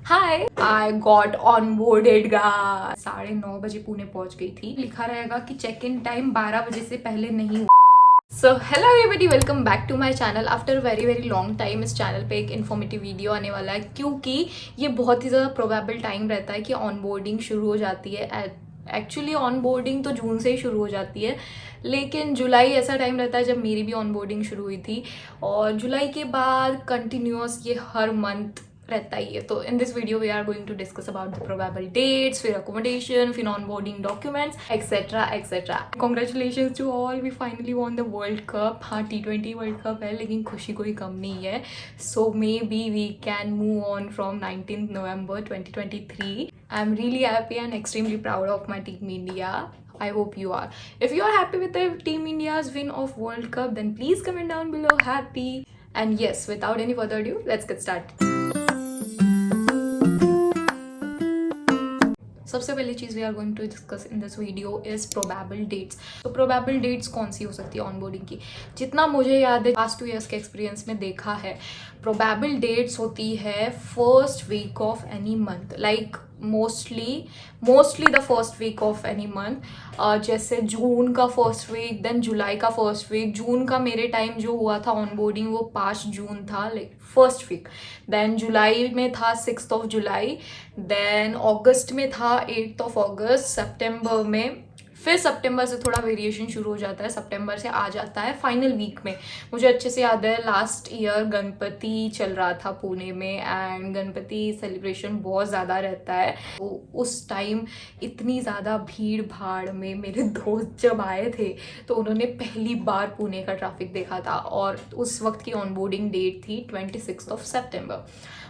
Hi, I got on boarded guys. 9:30 Pune पहुंच गई थी। लिखा रहेगा कि चेक इन टाइम 12 बजे से पहले नहीं। So hello everybody, welcome back to my channel. After very very long time इस चैनल पे एक इन्फॉर्मेटिव वीडियो आने वाला है, क्योंकि ये बहुत ही ज़्यादा प्रोबेबल टाइम रहता है कि ऑन बोर्डिंग शुरू हो जाती है। एक्चुअली ऑन बोर्डिंग तो जून से ही शुरू हो जाती है, लेकिन जुलाई ऐसा टाइम रहता है जब मेरी भी ऑन बोर्डिंग शुरू हुई थी, और जुलाई के बाद कंटिन्यूस ये हर मंथ रहता ही है। तो in this video we are going to discuss about the probable dates, फिर अकोमोडेशन, फिर onboarding documents etcetera etcetera. Congratulation to all, we finally won the world cup. हाँ, T20 वर्ल्ड कप है, लेकिन खुशी कोई कम नहीं है। So maybe we can move on from 19 November 2023. I'm really happy and extremely proud of my Team India. I hope you are. If you are happy with the Team India's win of World Cup, then please comment down below happy. And yes, without any further ado, let's get started. सबसे पहली चीज़ we are going to discuss in this video is probable dates. तो probable dates कौन सी हो सकती है onboarding की? जितना मुझे याद है, पास्ट 2 years के एक्सपीरियंस में देखा है, प्रोबेबल डेट्स होती है first week of any month, like mostly the first week of any month. जैसे जून का फर्स्ट वीक, देन जुलाई का फर्स्ट वीक। जून का मेरे टाइम जो हुआ था ऑनबोर्डिंग वो 5 जून था, लाइक फर्स्ट वीक। देन जुलाई में था 6 जुलाई, देन अगस्त में था 8 अगस्त, सितंबर में, फिर सितंबर से थोड़ा वेरिएशन शुरू हो जाता है, सितंबर से आ जाता है फाइनल वीक में। मुझे अच्छे से याद है लास्ट ईयर गणपति चल रहा था पुणे में, एंड गणपति सेलिब्रेशन बहुत ज़्यादा रहता है। तो उस टाइम इतनी ज़्यादा भीड़ भाड़ में मेरे दोस्त जब आए थे तो उन्होंने पहली बार पुणे का ट्रैफिक देखा था, और उस वक्त की ऑनबोर्डिंग डेट थी 26 सितंबर।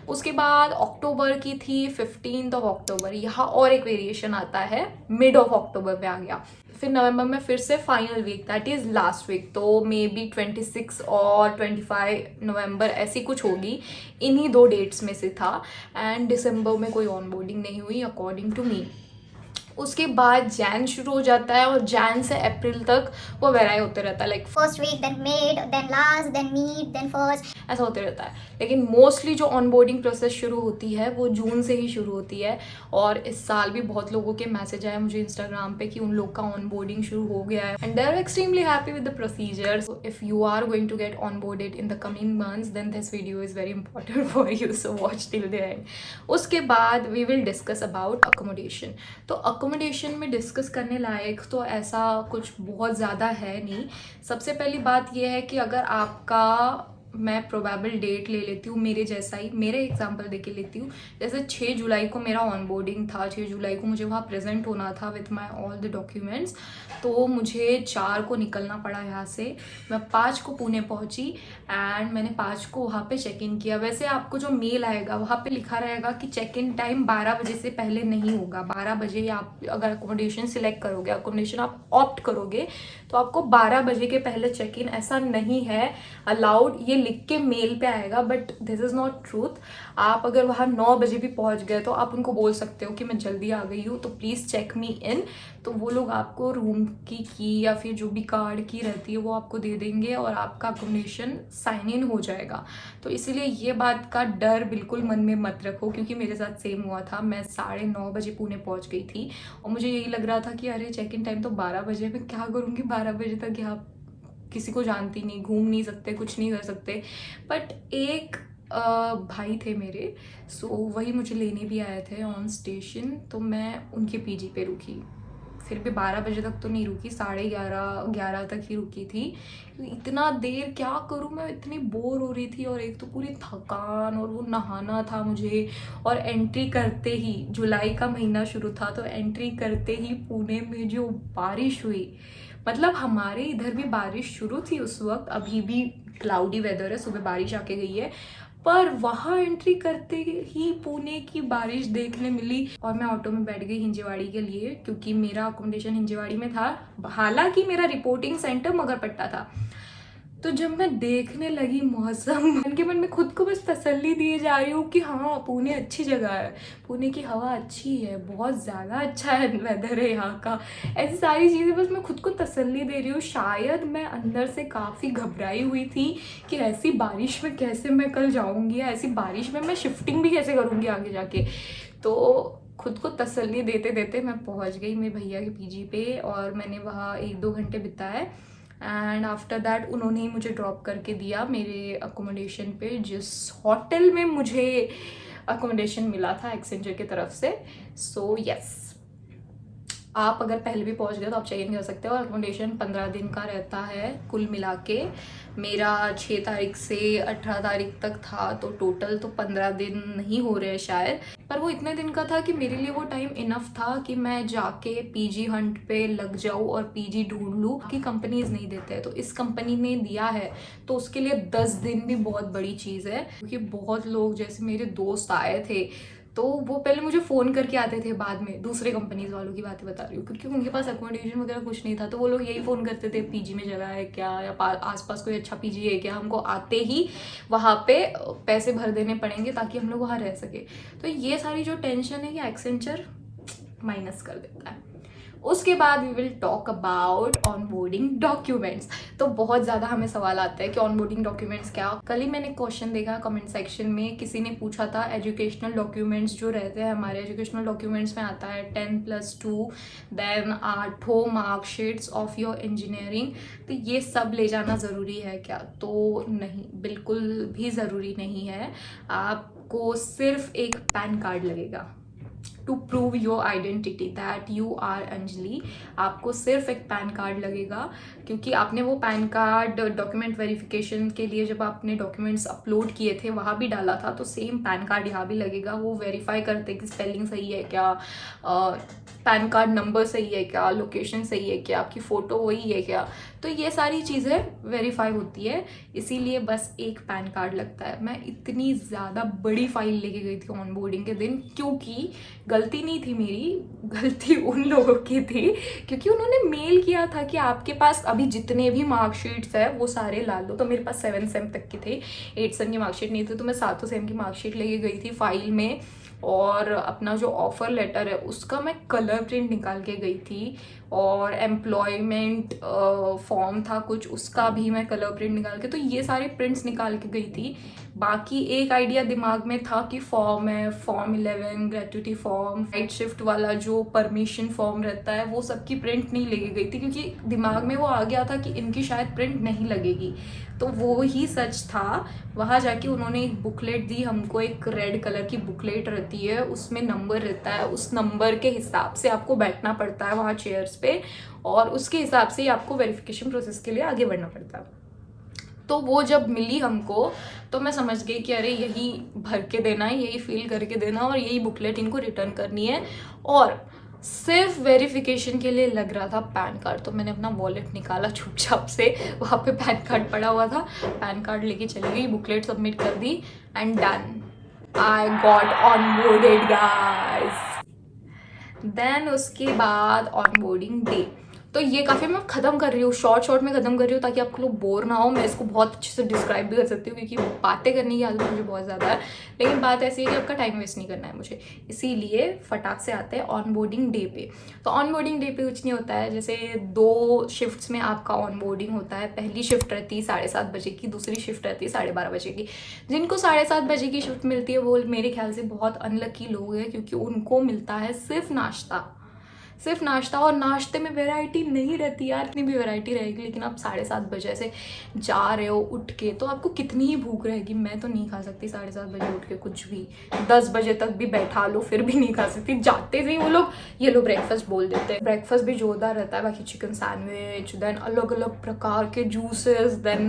उसके बाद अक्टूबर की थी 15 अक्टूबर। यहाँ और एक वेरिएशन आता है, मिड ऑफ अक्टूबर पे आ गया। फिर नवंबर में फिर से final week, that is last week, तो मे बी 26 और 25 नवंबर ऐसी कुछ होगी। इन्हीं 2 डेट्स में से था। एंड दिसंबर में कोई ऑनबोर्डिंग नहीं हुई अकॉर्डिंग टू मी। उसके बाद जैन शुरू हो जाता है, और जैन से अप्रैल तक वो वेराई होते रहता है, like first week, then mid, then last, then mid, then first, ऐसा होते रहता है। लेकिन मोस्टली जो ऑनबोर्डिंग प्रोसेस शुरू होती है वो जून से ही शुरू होती है। और इस साल भी बहुत लोगों के मैसेज आए मुझे इंस्टाग्राम पे कि उन लोग का ऑनबोर्डिंग शुरू हो गया है, and they are extremely happy with the procedure. So if you are going to get onboarded in the coming months, then this video is very important for you, so watch till the end. उसके बाद we will discuss about accommodation. तो accommodation में discuss करने लायक तो ऐसा कुछ बहुत ज़्यादा है नहीं। सबसे पहली बात यह है कि अगर आपका, मैं प्रोबेबल डेट ले लेती हूँ मेरे जैसा ही, मेरे एग्जांपल देके लेती हूँ। जैसे 6 जुलाई को मेरा ऑनबोर्डिंग था, 6 जुलाई को मुझे वहाँ प्रेजेंट होना था with my all the documents. तो मुझे 4 को निकलना पड़ा यहाँ से। मैं 5 को पुणे पहुँची, एंड मैंने 5 को वहाँ पे चेक इन किया। वैसे आपको जो मेल आएगा वहाँ पे लिखा रहेगा कि चेक इन टाइम 12 बजे से पहले नहीं होगा। 12 बजे आप अगर अकोमोडेशन सिलेक्ट करोगे, अकोमोडेशन आप ऑप्ट करोगे, तो आपको 12 बजे के पहले चेक इन ऐसा नहीं है अलाउड, ये लिख के मेल पे आएगा, but this is not truth. आप अगर वहाँ 9 बजे भी पहुँच गए तो आप उनको बोल सकते हो कि मैं जल्दी आ गई हूँ, तो प्लीज़ चेक मी इन। तो वो लोग आपको रूम की या फिर जो भी कार्ड की रहती है वो आपको दे देंगे, और आपका अकोमोडेशन साइन इन हो जाएगा। तो इसीलिए ये बात का डर बिल्कुल मन में मत रखो, क्योंकि मेरे साथ सेम हुआ था। मैं 9:30 बजे पुणे पहुँच गई थी, और मुझे यही लग रहा था कि अरे चेक इन टाइम तो 12 बजे, मैं क्या करूँगी 12 बजे तक यहाँ, किसी को जानती नहीं, घूम नहीं सकते, कुछ नहीं कर सकते। बट एक भाई थे मेरे, सो वही मुझे लेने भी आए थे ऑन स्टेशन, तो मैं उनके पीजी पे रुकी। फिर भी 12 बजे तक तो नहीं रुकी, 11:30 तक ही रुकी थी। इतना देर क्या करूँ मैं, इतनी बोर हो रही थी, और एक तो पूरी थकान, और वो नहाना था मुझे। और एंट्री करते ही, जुलाई का महीना शुरू था, तो एंट्री करते ही पुणे में जो बारिश हुई, मतलब हमारे इधर भी बारिश शुरू थी उस वक्त, अभी भी क्लाउडी वेदर है, सुबह बारिश आके गई है, पर वहाँ एंट्री करते ही पुणे की बारिश देखने मिली। और मैं ऑटो में बैठ गई हिंजेवाड़ी के लिए, क्योंकि मेरा अकोमोडेशन हिंजेवाड़ी में था, हालांकि मेरा रिपोर्टिंग सेंटर मगरपट्टा था। तो जब मैं देखने लगी मौसम, मन के मन में खुद को बस तसल्ली दिए जा रही हूँ कि हाँ पुणे अच्छी जगह है, पुणे की हवा अच्छी है, बहुत ज़्यादा अच्छा है वेदर है यहाँ का, ऐसी सारी चीज़ें बस मैं खुद को तसल्ली दे रही हूँ। शायद मैं अंदर से काफ़ी घबराई हुई थी कि ऐसी बारिश में कैसे मैं कल जाऊँगी, ऐसी बारिश में मैं शिफ्टिंग भी कैसे करूँगी आगे जाके। तो खुद को तसल्ली देते देते मैं पहुँच गई मेरे भैया के पीजी पे और मैंने वहाँ 1-2 घंटे बिताए। एंड आफ्टर दैट उन्होंने ही मुझे ड्रॉप करके दिया मेरे अकोमोडेशन पे, जिस होटल में मुझे अकोमोडेशन मिला था एक्सेंचर की तरफ से। सो यस, आप अगर पहले भी पहुंच गए तो आप चेक इन कर सकते हो। और अकोमोडेशन 15 दिन का रहता है कुल मिला के। मेरा 6 तारीख से 18 तारीख तक था, तो टोटल तो 15 दिन नहीं हो रहे शायद, पर वो इतने दिन का था कि मेरे लिए वो टाइम इनफ था कि मैं जाके पीजी हंट पे लग जाऊँ और पीजी ढूंढ लूँ कि कंपनीज नहीं देते हैं। तो इस कंपनी ने दिया है तो उसके लिए 10 दिन भी बहुत बड़ी चीज़ है, क्योंकि बहुत लोग जैसे मेरे दोस्त आए थे तो वो पहले मुझे फ़ोन करके आते थे, बाद में दूसरे कंपनीज वालों की बातें बता रही हूँ, क्योंकि उनके पास अकोमोडेशन वगैरह कुछ नहीं था, तो वो लोग यही फ़ोन करते थे पीजी में जगह है क्या, या आसपास कोई अच्छा पीजी है क्या, हमको आते ही वहाँ पे पैसे भर देने पड़ेंगे ताकि हम लोग वहाँ रह सके। तो ये सारी जो टेंशन है ये एक्सेंचर माइनस कर देता है। उसके बाद we will talk about onboarding documents. तो बहुत ज़्यादा हमें सवाल आता है कि ऑनबोर्डिंग डॉक्यूमेंट्स क्या। कल ही मैंने क्वेश्चन देखा कमेंट सेक्शन में, किसी ने पूछा था एजुकेशनल डॉक्यूमेंट्स जो रहते हैं हमारे, एजुकेशनल डॉक्यूमेंट्स में आता है 10+2 then 8 marksheets of your engineering, तो ये सब ले जाना ज़रूरी है क्या? तो नहीं, बिल्कुल भी ज़रूरी नहीं है। आपको सिर्फ एक पैन कार्ड लगेगा to prove your identity that you are Anjali. आपको सिर्फ एक पैन कार्ड लगेगा, क्योंकि आपने वो पैन कार्ड डॉक्यूमेंट वेरिफिकेशन के लिए जब आपने डॉक्यूमेंट्स अपलोड किए थे वहाँ भी डाला था, तो सेम पैन कार्ड यहाँ भी लगेगा। वो वेरीफाई करते कि स्पेलिंग सही है क्या, पैन कार्ड नंबर सही है क्या, लोकेशन सही है क्या, आपकी फ़ोटो वही है क्या, तो ये सारी चीज़ें वेरीफाई होती है, इसीलिए बस एक पैन कार्ड लगता है। मैं इतनी ज़्यादा बड़ी फाइल लेके गई थी ऑनबोर्डिंग के दिन, क्योंकि गलती नहीं थी मेरी, गलती उन लोगों की थी, क्योंकि उन्होंने मेल किया था कि आपके पास अभी जितने भी मार्कशीट्स है वो सारे ला लो। तो मेरे पास 7 सेम तक की थे, 8 सेम की मार्कशीट नहीं थी, तो मैं 7 सेम की मार्कशीट लेके गई थी फाइल में। और अपना जो ऑफ़र लेटर है उसका मैं कलर प्रिंट निकाल के गई थी, और एम्प्लॉयमेंट फॉर्म था कुछ, उसका भी मैं कलर प्रिंट निकाल के, तो ये सारे प्रिंट्स निकाल के गई थी। बाकी एक आइडिया दिमाग में था कि फॉर्म है, form 11 gratuity form, night shift वाला जो परमिशन फॉर्म रहता है, वो सब की प्रिंट नहीं लेके गई थी, क्योंकि दिमाग में वो आ गया था कि इनकी शायद प्रिंट नहीं लगेगी। तो वो ही सच था। वहाँ जाके उन्होंने एक बुकलेट दी हमको, एक रेड कलर की बुकलेट रहती है, उसमें नंबर रहता है, उस नंबर के हिसाब से आपको बैठना पड़ता है वहाँ चेयर्स पे, और उसके हिसाब से ही आपको वेरिफिकेशन प्रोसेस के लिए आगे बढ़ना पड़ता है। तो वो जब मिली हमको तो मैं समझ गई कि अरे यही भर के देना है, यही फिल करके देना, और यही बुकलेट इनको रिटर्न करनी है। और सिर्फ वेरिफिकेशन के लिए लग रहा था पैन कार्ड, तो मैंने अपना वॉलेट निकाला चुपचाप से, वहाँ पे पैन कार्ड पड़ा हुआ था, पैन कार्ड लेके चली गई, बुकलेट सबमिट कर दी and done, I got onboarded guys. Then उसके बाद ऑनबोर्डिंग डे, तो ये काफ़ी मैं ख़त्म कर रही हूँ, शॉर्ट में ख़त्म कर रही हूँ ताकि आपको लोग बोर ना हो। मैं इसको बहुत अच्छे से डिस्क्राइब भी कर सकती हूँ, क्योंकि बातें करने की आदत मुझे बहुत ज़्यादा है, लेकिन बात ऐसी है कि आपका टाइम वेस्ट नहीं करना है मुझे, इसीलिए फटाक से आते हैं ऑनबोर्डिंग डे पे। तो ऑनबोर्डिंग डे पे कुछ नहीं होता है, जैसे 2 शिफ्ट्स में आपका ऑनबोर्डिंग होता है। पहली शिफ्ट रहती है 7:30 बजे की, दूसरी शिफ्ट रहती है 12:30 बजे की। जिनको 7:30 बजे की शिफ्ट मिलती है वो मेरे ख्याल से बहुत अनलकी लोग हैं, क्योंकि उनको मिलता है सिर्फ नाश्ता, और नाश्ते में वैरायटी नहीं रहती यार, इतनी भी वैरायटी रहेगी, लेकिन आप 7:30 बजे से जा रहे हो उठ के, तो आपको कितनी ही भूख रहेगी। मैं तो नहीं खा सकती 7:30 बजे उठ के कुछ भी, 10 बजे तक भी बैठा लो फिर भी नहीं खा सकती। जाते थे वो लोग ये लो ब्रेकफास्ट बोल देते हैं, ब्रेकफास्ट भी जोरदार रहता है, बाकी चिकन सैंडविच, देन अलग अलग प्रकार के juices, then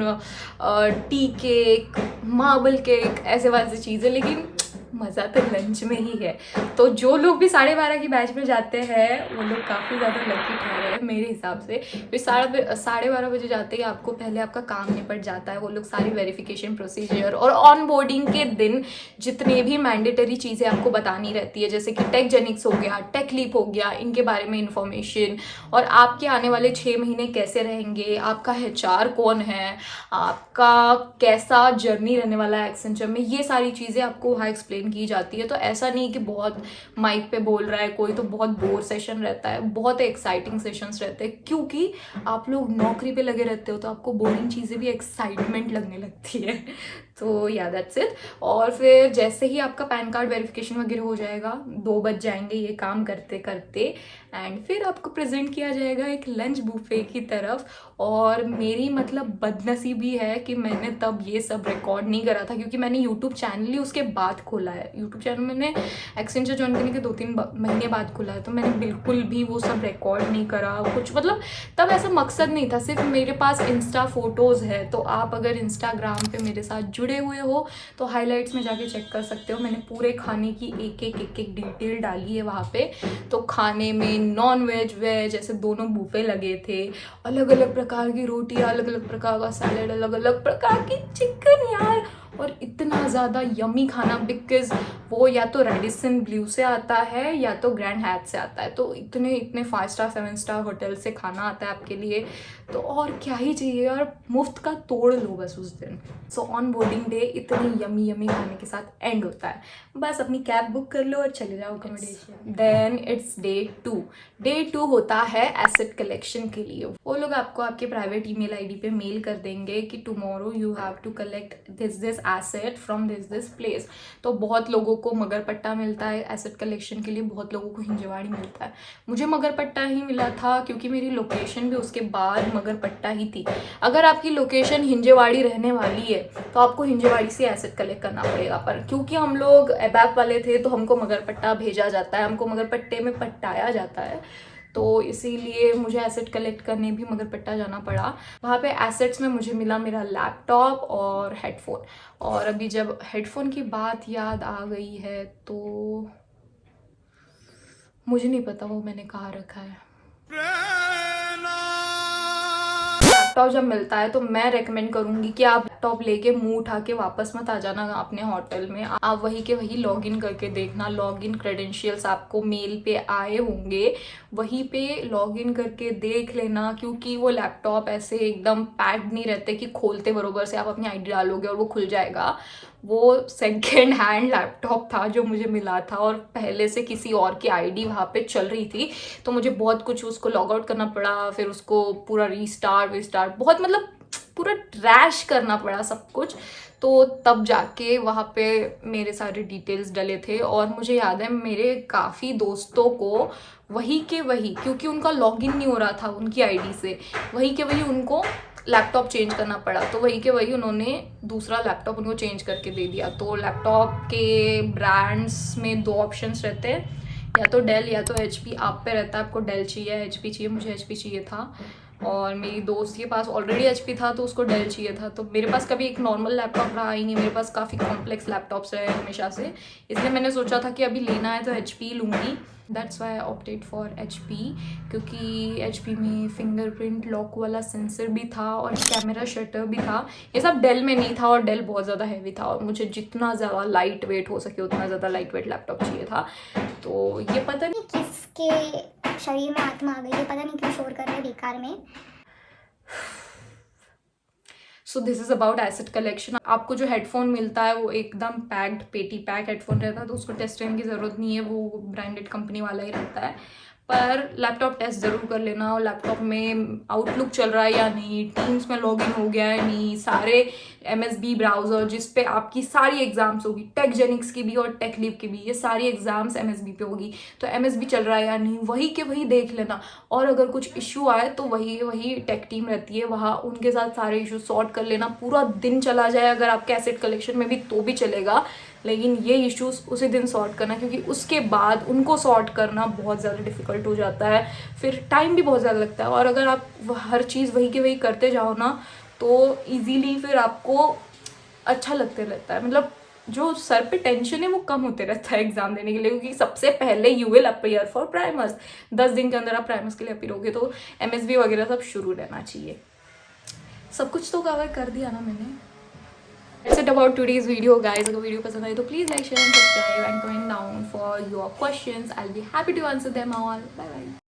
tea cake, marble cake, ऐसे वैसे चीज़ें, लेकिन मज़ा तो लंच में ही है। तो जो लोग भी 12:30 की बैच में जाते हैं वो लोग काफ़ी ज़्यादा लकी ठहरे हैं मेरे हिसाब से। फिर 12:30 बजे जाते ही आपको पहले आपका काम निपट जाता है। वो लोग सारी वेरिफिकेशन प्रोसीजर और ऑन बोर्डिंग के दिन जितने भी मैंडेटरी चीज़ें आपको बतानी रहती है, जैसे कि टेकजेनिक्स हो गया, टेकलीप हो गया, इनके बारे में इंफॉर्मेशन, और आपके आने वाले 6 महीने कैसे रहेंगे, आपका HR कौन है, आपका कैसा जर्नी रहने वाला है एक्सेंचर में, ये सारी चीज़ें आपको वहाँ एक्सप्लेन की जाती है। तो ऐसा नहीं कि बहुत माइक पे बोल रहा है कोई, तो बहुत बोर सेशन रहता है, बहुत एक्साइटिंग सेशंस रहते हैं, क्योंकि आप लोग नौकरी पे लगे रहते हो तो आपको बोरिंग चीज़ें भी एक्साइटमेंट लगने लगती है। तो या दैट्स इट। और फिर जैसे ही आपका पैन कार्ड वेरिफिकेशन वगैरह हो जाएगा, 2 बज जाएंगे ये काम करते करते, एंड फिर आपको प्रेजेंट किया जाएगा एक लंच बुफे की तरफ। और मेरी मतलब बदनसीबी है कि मैंने तब ये सब रिकॉर्ड नहीं करा था, क्योंकि मैंने यूट्यूब चैनल ही उसके बाद खोला है। यूट्यूब चैनल मैंने एक्सेंचर ज्वाइन करने के 2-3 महीने बाद खोला है, तो मैंने बिल्कुल भी वो सब रिकॉर्ड नहीं करा कुछ। मतलब तब ऐसा मकसद नहीं था, सिर्फ मेरे पास इंस्टा फोटोज़ है। तो आप अगर इंस्टाग्राम पे मेरे साथ जुड़े हुए हो तो हाईलाइट्स में जाके चेक कर सकते हो। मैंने पूरे खाने की एक एक डिटेल डाली है वहाँ पे। तो खाने में नॉन वेज वेज ऐसे दोनों बुफे लगे थे, अलग अलग प्रकार की रोटियाँ, अलग अलग प्रकार का सैलेड, अलग अलग प्रकार की चिकन यार, और इतना ज़्यादा यमी खाना, बिकॉज वो या तो रेडिसन ब्लू से आता है या तो ग्रैंड हैट से आता है। तो इतने इतने 5 स्टार 7 स्टार होटल से खाना आता है आपके लिए, तो और क्या ही चाहिए यार, मुफ्त का तोड़ लो बस उस दिन। सो ऑन बोर्डिंग डे इतनी यमी यमी खाने के साथ एंड होता है। बस अपनी कैब बुक कर लो और चले जाओ अकोमोडेशन। देन इट्स डे 2 होता है एसेट कलेक्शन के लिए। वो लोग आपको आपके प्राइवेट ईमेल आईडी पे मेल कर देंगे कि tomorrow you have to collect this asset from this place. तो बहुत लोगों को मगरपट्टा मिलता है एसेट कलेक्शन के लिए, बहुत लोगों को हिंजवाड़ी मिलता है। मुझे मगरपट्टा ही मिला था, क्योंकि मेरी लोकेशन भी उसके बाद मगरपट्टा ही थी। अगर आपकी लोकेशन हिंजेवाड़ी रहने वाली है तो आपको हिंजेवाड़ी से एसेट कलेक्ट करना पड़ेगा, पर क्योंकि हम लोग एबैप वाले थे तो हमको मगरपट्टा भेजा जाता है, हमको मगरपट्टे में पट्टाया जाता है। तो इसीलिए मुझे एसेट कलेक्ट करने भी मगरपट्टा जाना पड़ा। वहाँ पे एसेट्स में मुझे मिला मेरा लैपटॉप और हेडफोन। और अभी जब हेडफोन की बात याद आ गई है तो मुझे नहीं पता वो मैंने कहाँ रखा है। लैपटॉप जब मिलता है तो मैं रेकमेंड करूंगी कि आप लैपटॉप लेके मुंह उठा के वापस मत आ जाना अपने होटल में। आप वही के वही लॉगिन करके देखना, लॉगिन क्रेडेंशियल्स आपको मेल पे आए होंगे, वहीं पे लॉगिन करके देख लेना। क्योंकि वो लैपटॉप ऐसे एकदम पैक्ड नहीं रहते कि खोलते बरोबर से आप अपनी आईडी डालोगे और वो खुल जाएगा। वो सेकेंड हैंड लैपटॉप था जो मुझे मिला था, और पहले से किसी और की आईडी वहाँ पे चल रही थी, तो मुझे बहुत कुछ उसको लॉग आउट करना पड़ा, फिर उसको पूरा रीस्टार्ट बहुत मतलब पूरा ट्रैश करना पड़ा सब कुछ। तो तब जाके वहाँ पे मेरे सारे डिटेल्स डले थे। और मुझे याद है मेरे काफ़ी दोस्तों को वही के वही, क्योंकि उनका लॉगिन नहीं हो रहा था उनकी आईडी से, वही के वही उनको लैपटॉप चेंज करना पड़ा। तो वही के वही उन्होंने दूसरा लैपटॉप उनको चेंज करके दे दिया। तो लैपटॉप के ब्रांड्स में 2 ऑप्शंस रहते हैं, या तो डेल या तो HP। आप पे रहता है आपको डेल चाहिए या HP चाहिए। मुझे HP चाहिए था, और मेरी दोस्त के पास ऑलरेडी HP था तो उसको डेल चाहिए था। तो मेरे पास कभी एक नॉर्मल लैपटॉप रहा ही नहीं, मेरे पास काफ़ी कॉम्प्लेक्स लैपटॉप्स रहे हमेशा से। इसलिए मैंने सोचा था कि अभी लेना है तो HP लूँगी। That's why I opted for HP, क्योंकि HP में फिंगरप्रिंट लॉक वाला सेंसर भी था और कैमरा शटर भी था। ये सब डेल में नहीं था, और डेल बहुत ज़्यादा हैवी था, और मुझे जितना ज़्यादा लाइट वेट हो सके उतना ज़्यादा लाइट वेट लैपटॉप चाहिए था। तो ये पता नहीं किसके शरीर में आत्मा आ गई है, पता नहीं क्यों शोर कर रहे हैं बेकार में। So this is about asset collection. आपको जो हेडफोन मिलता है वो एकदम पैक्ड पेटी पैक हेडफोन रहता है, तो उसको टेस्ट करने की ज़रूरत नहीं है, वो ब्रांडेड कंपनी वाला ही रहता है। पर लैपटॉप टेस्ट ज़रूर कर लेना, और लैपटॉप में आउटलुक चल रहा है या नहीं, टीम्स में लॉगिन हो गया है नहीं, सारे MSB ब्राउज़र जिस पे आपकी सारी एग्जाम्स होगी, टेकजेनिक्स की भी और टेकलीप की भी, ये सारी एग्जाम्स MSB पे होगी, तो MSB चल रहा है या नहीं वही के वही देख लेना। और अगर कुछ इशू आए तो वही टेक टीम रहती है वहाँ, उनके साथ सारे इशू सॉर्ट कर लेना। पूरा दिन चला जाए अगर आपके एसेट कलेक्शन में भी तो भी चलेगा, लेकिन ये इश्यूज उसी दिन सॉर्ट करना, क्योंकि उसके बाद उनको सॉर्ट करना बहुत ज़्यादा डिफिकल्ट हो जाता है, फिर टाइम भी बहुत ज़्यादा लगता है। और अगर आप हर चीज़ वही के वही करते जाओ ना तो इजीली फिर आपको अच्छा लगते रहता है। मतलब जो सर पे टेंशन है वो कम होते रहता है एग्जाम देने के लिए, क्योंकि सबसे पहले you will appear for primers. 10 दिन के अंदर आप प्राइमर्स के लिए अपीयर होगे, तो MSB वगैरह सब शुरू रहना चाहिए। सब कुछ तो कवर कर दिया ना मैंने। That's it about today's video, guys. अगर वीडियो पसंद आई तो please like, share and subscribe and comment down for your questions. I'll be happy to answer them all. Bye bye.